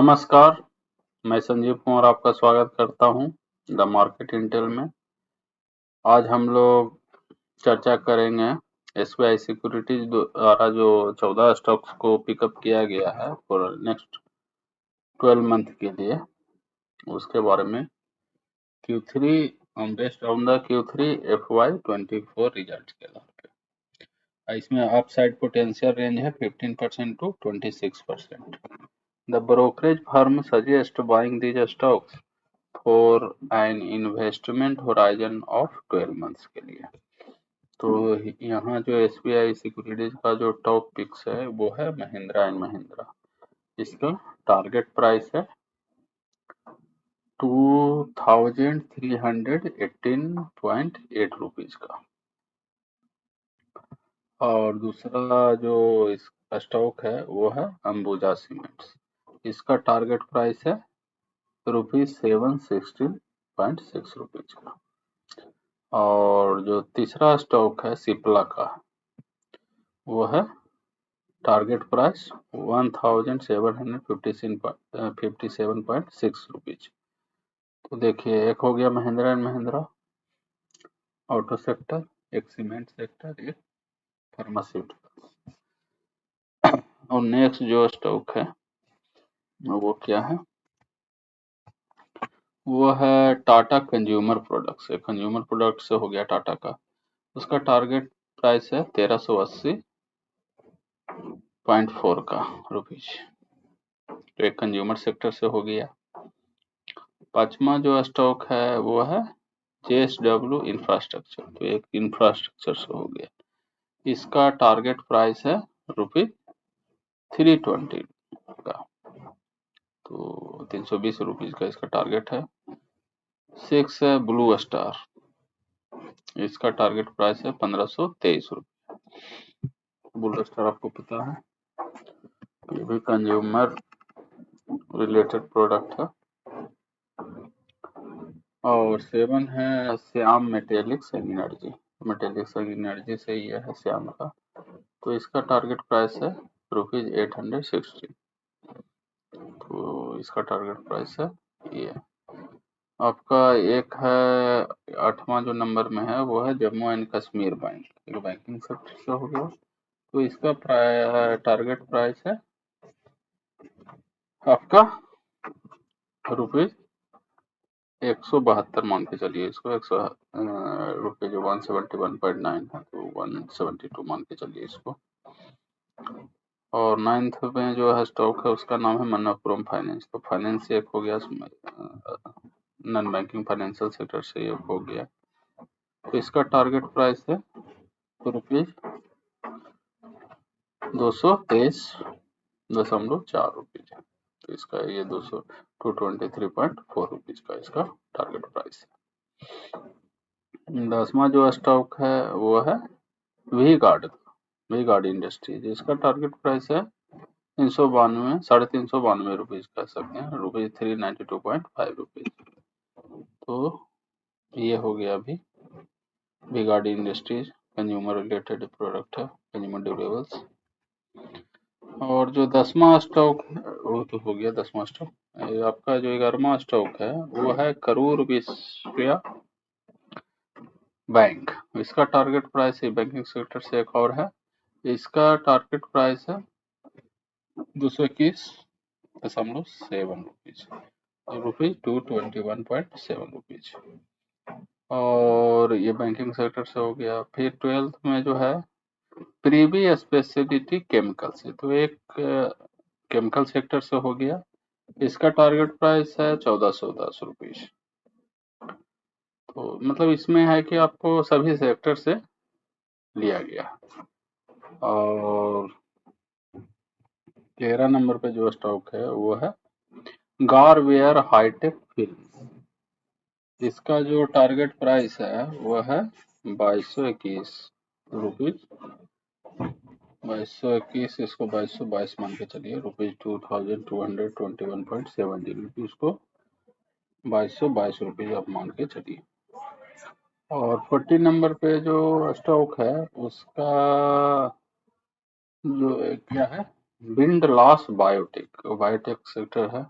नमस्कार, मैं संजीव कुमार आपका स्वागत करता हूं द मार्केट इंटेल में। आज हम लोग चर्चा करेंगे एसबीआई सिक्योरिटीज द्वारा जो 14 स्टॉक्स को पिकअप किया गया है फॉर नेक्स्ट 12 मंथ के लिए, उसके बारे में। Q3 based on the Q3 FY24 result के आधार पे इसमें अपसाइड पोटेंशियल रेंज है 15% to 26%। The brokerage firm suggests buying these stocks for an investment horizon of 12 months के लिए। तो यहाँ जो एसबीआई सिक्योरिटीज का जो टॉप पिक्स है वो है महिंद्रा एंड महिंद्रा। इसका टारगेट प्राइस है 2318.8 रुपीज का। और दूसरा जो इसका स्टॉक है वो है अंबुजा सीमेंट्स। इसका टारगेट प्राइस है ₹716.6 रुपीज का। और जो तीसरा स्टॉक है सिप्ला का, वो है टारगेट प्राइस 1757.6 रुपीज। तो देखिए, एक हो गया Mahindra and Mahindra auto sector, एक सीमेंट सेक्टर, एक फार्मास्यूटिकल। और नेक्स्ट जो स्टॉक है वो क्या है, वो है Tata consumer products. Consumer product से हो गया टाटा का, उसका टारगेट प्राइस है 1380.4 का रुपीज। तो एक कंज्यूमर सेक्टर से हो गया। पांचवा जो स्टॉक है वो है JSW इंफ्रास्ट्रक्चर। तो एक इंफ्रास्ट्रक्चर से हो गया। इसका टारगेट प्राइस है ₹320 का। तो 320 रुपीज का इसका टारगेट है। 6 है ब्लू स्टार। इसका टारगेट प्राइस है 1523 रुपये। ब्लू स्टार आपको पता है, ये भी कंज्यूमर रिलेटेड प्रोडक्ट है। और 7 है Shyam metallics and energy. Metallics and energy से ये है श्याम का। तो इसका टारगेट प्राइस है ₹860। तो इसका टारगेट प्राइस है ये। आपका एक है 8वां जो नंबर में है वो है जम्मू एंड कश्मीर बैंक। एक बैंकिंग सेक्टर से हो गया। तो इसका टारगेट प्राइस है आपका ₹172 मान के चलिए इसको। 100 रुपये जो 171.9 है, तो 172 मान के चलिए इसको। और 9th में जो है स्टॉक है उसका नाम है मन्नापुरम फाइनेंस। तो फाइनेंस एक हो गया, नॉन बैंकिंग फाइनेंशियल सेक्टर से एक हो गया। तो इसका टारगेट प्राइस है ₹223.4 रुपीज। तो इसका ये 223.4 रुपीज का इसका टारगेट प्राइस है। 10वां जो स्टॉक है वो है वी गार्ड इंडस्ट्रीज। इसका टारगेट प्राइस है 392 रुपीज कह सकते हैं, ₹392.5 रुपीज। तो ये हो गया अभी V Guard Industries, consumer related product है, कंज्यूमर ड्यूरेबल्स। और जो 10वां स्टॉक वो तो हो गया 10वां स्टॉक। आपका जो 11वां स्टॉक है वो है करूर विश्व बैंक। इसका टारगेट प्राइस है, बैंकिंग सेक्टर से एक और है, इसका टारगेट प्राइस है 221.7 रुपीज, ₹221.7 रुपीज। और ये बैंकिंग सेक्टर से हो गया। फिर 12th में जो है प्रीवी स्पेशलिटी केमिकल्स है। तो एक केमिकल सेक्टर से हो गया। इसका टारगेट प्राइस है 1410 रुपीज। तो मतलब इसमें है कि आपको सभी सेक्टर से लिया गया। और 13 नंबर पे जो स्टॉक है वो है गारवेयर हाईटेक फिल्म। इसका जो टारगेट प्राइस है वो है 2221 रुपीज। 2221, इसको 2222 मान के चलिए, ₹2221.70 रुपीज को 2222 रुपीज आप मान के चलिए। और 40 नंबर पे जो स्टॉक है उसका जो क्या है विंडलास बायोटेक, बायोटेक सेक्टर है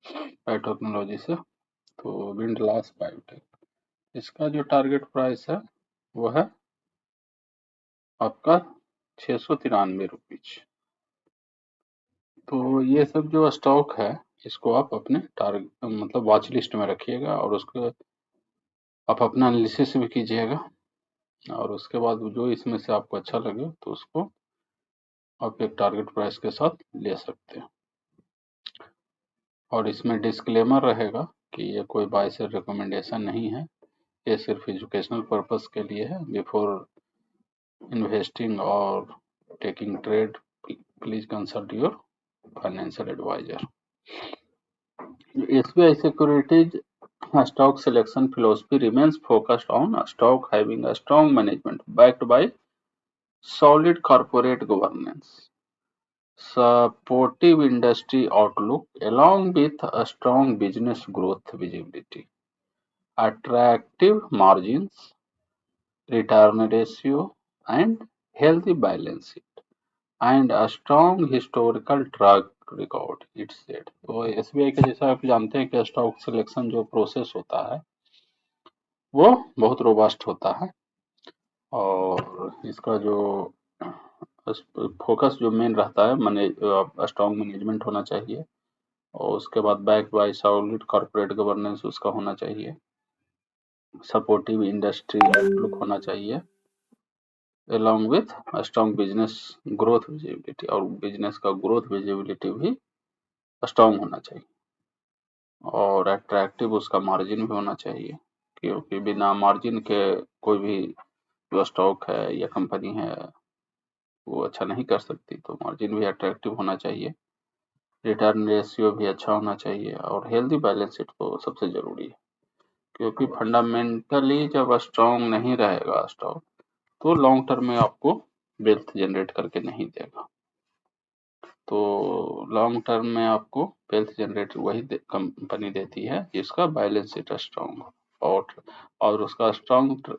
बायोटेक्नोलॉजी से, तो विंडलास बायोटेक, इसका जो टारगेट प्राइस है वो है आपका 693 रुपीज। तो ये सब जो स्टॉक है इसको आप अपने टारगेट मतलब वॉच लिस्ट में रखिएगा, और उसको आप अपना एनालिसिस भी कीजिएगा, और उसके बाद जो इसमें से आपको अच्छा लगे तो उसको आप एक टारगेट प्राइस के साथ ले सकते हैं। और इसमें डिस्क्लेमर रहेगा कि ये कोई बाय सेल रिकमेंडेशन नहीं है, ये सिर्फ एजुकेशनल पर्पस के लिए है। बिफोर इन्वेस्टिंग और taking trade, please consult your financial advisor. SBI Securities stock selection philosophy remains focused on a stock having a strong management backed by solid corporate governance, supportive industry outlook, along with a strong business growth visibility, attractive margins, return ratio, and healthy balance sheet, and a strong historical track record it's said. तो SBI का जैसा आप जानते हैं कि stock selection जो process होता है वो बहुत रोबस्ट होता है, और इसका जो फोकस जो मेन रहता है मैंने स्ट्रॉन्ग मैनेजमेंट होना चाहिए, और उसके बाद back by solid corporate governance उसका होना चाहिए, सपोर्टिव इंडस्ट्री आउटलुक होना चाहिए, along with a strong business growth visibility, और बिजनेस का ग्रोथ विजिबिलिटी भी स्ट्रॉन्ग होना चाहिए, और अट्रैक्टिव उसका मार्जिन भी होना चाहिए, क्योंकि बिना मार्जिन के कोई भी जो स्टॉक है या कंपनी है वो अच्छा नहीं कर सकती। तो मार्जिन भी अट्रैक्टिव होना चाहिए, रिटर्न रेशियो भी अच्छा होना चाहिए, और हेल्दी बैलेंस शीट तो सबसे जरूरी है, क्योंकि फंडामेंटली जब स्ट्रॉन्ग नहीं रहेगा स्टॉक तो लॉन्ग टर्म में आपको वेल्थ जनरेट करके नहीं देगा। तो लॉन्ग टर्म में आपको वेल्थ जनरेट वही कंपनी देती है जिसका बैलेंस शीट स्ट्रॉन्ग और और उसका स्ट्रॉन्ग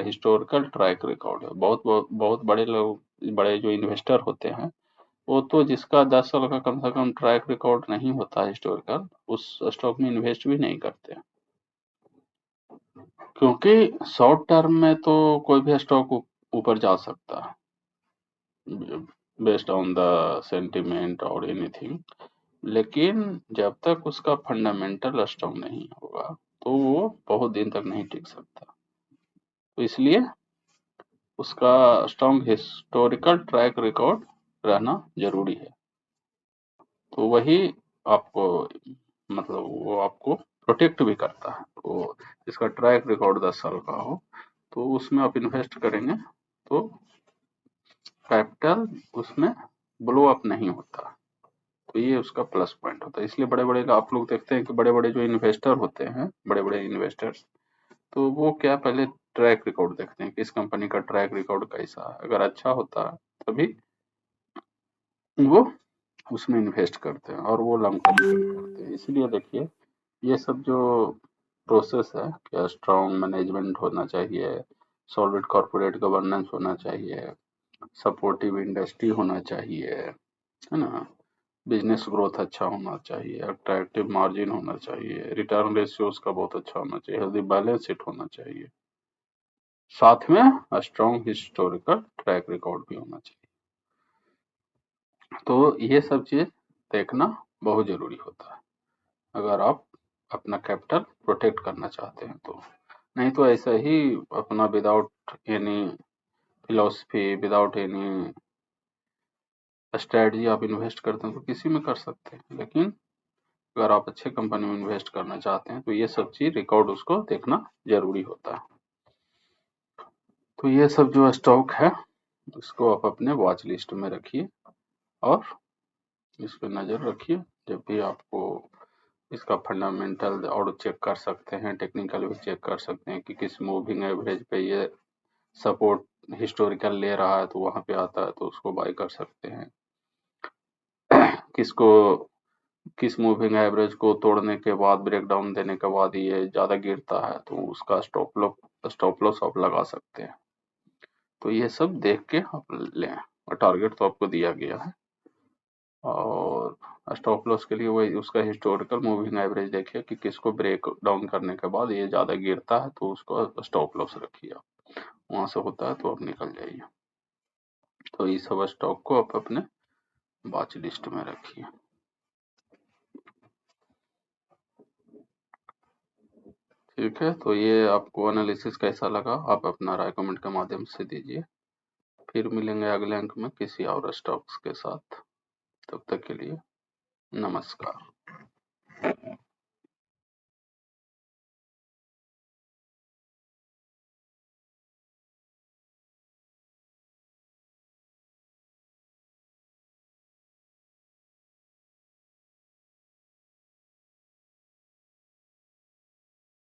हिस्टोरिकल ट्रैक रिकॉर्ड है। बहुत बहुत बहुत बड़े लोग, बड़े जो इन्वेस्टर होते हैं वो तो जिसका 10 साल का कम से कम ट्रैक रिकॉर्ड नहीं होता हिस्टोरिकल, उस स्टॉक में इन्वेस्ट भी नहीं करते, क्योंकि शॉर्ट टर्म में तो कोई भी स्टॉक ऊपर जा सकता है बेस्ड ऑन द सेंटिमेंट और एनीथिंग, लेकिन जब तक उसका फंडामेंटल स्ट्रॉन्ग नहीं होगा तो वो बहुत दिन तक नहीं टिक सकता। तो इसलिए उसका स्ट्रॉन्ग हिस्टोरिकल ट्रैक रिकॉर्ड रहना जरूरी है। तो वही आपको मतलब वो आपको प्रोटेक्ट भी करता है। तो इसका ट्रैक रिकॉर्ड 10 साल का हो तो उसमें आप इन्वेस्ट करेंगे तो कैपिटल उसमें ब्लो अप नहीं होता। तो ये उसका प्लस पॉइंट होता है। इसलिए बड़े बड़े आप लोग देखते हैं कि बड़े बड़े जो इन्वेस्टर होते हैं, बड़े बड़े इन्वेस्टर्स, तो वो क्या पहले ट्रैक रिकॉर्ड देखते हैं कि इस कंपनी का ट्रैक रिकॉर्ड कैसा है। अगर अच्छा होता है तभी वो उसमें इन्वेस्ट करते हैं और वो लॉन्ग टर्म करते हैं। इसलिए देखिए ये सब जो प्रोसेस है कि स्ट्रॉन्ग मैनेजमेंट होना चाहिए, सॉलिड कॉर्पोरेट गवर्नेंस होना चाहिए, सपोर्टिव इंडस्ट्री होना चाहिए, है ना, बिजनेस ग्रोथ अच्छा होना चाहिए, अट्रैक्टिव मार्जिन होना चाहिए, रिटर्न रेशियो उसका बहुत अच्छा होना चाहिए, हेल्दी बैलेंस शीट होना चाहिए, साथ में स्ट्रॉन्ग हिस्टोरिकल ट्रैक रिकॉर्ड भी होना चाहिए। तो ये सब चीज देखना बहुत जरूरी होता है अगर आप अपना कैपिटल प्रोटेक्ट करना चाहते हैं तो। नहीं तो ऐसा ही अपना without any philosophy, without any strategy आप इन्वेस्ट करते हैं तो किसी में कर सकते हैं, लेकिन अगर आप अच्छे कंपनी में इन्वेस्ट करना चाहते हैं तो ये सब चीज रिकॉर्ड उसको देखना जरूरी होता है। तो ये सब जो स्टॉक है उसको आप अपने वॉच लिस्ट में रखिए और इस पे नजर रखिए। जब भी आपको इसका फंडामेंटल और चेक कर सकते हैं, टेक्निकल भी चेक कर सकते हैं कि किस मूविंग एवरेज पे ये सपोर्ट हिस्टोरिकल ले रहा है तो वहां पे आता है तो उसको बाय कर सकते हैं। किसको किस मूविंग एवरेज को तोड़ने के बाद, ब्रेक डाउन देने के बाद ये ज्यादा गिरता है तो उसका स्टॉप लॉस आप लगा सकते हैं। तो ये सब देख के आप लें, और टारगेट तो आपको दिया गया है। और स्टॉप लॉस के लिए वही उसका हिस्टोरिकल मूविंग एवरेज देखिए कि किसको ब्रेक डाउन करने के बाद ये ज़्यादा गिरता है तो उसको स्टॉप लॉस रखिए आप, वहाँ से होता है तो आप निकल जाइए। तो ये सब स्टॉक को आप अपने वॉच लिस्ट में रखिए। ठीक है, तो ये आपको एनालिसिस कैसा लगा आप अपना राय कमेंट के माध्यम से दीजिए। फिर मिलेंगे अगले अंक में किसी और स्टॉक्स के साथ। तब तक के लिए नमस्कार।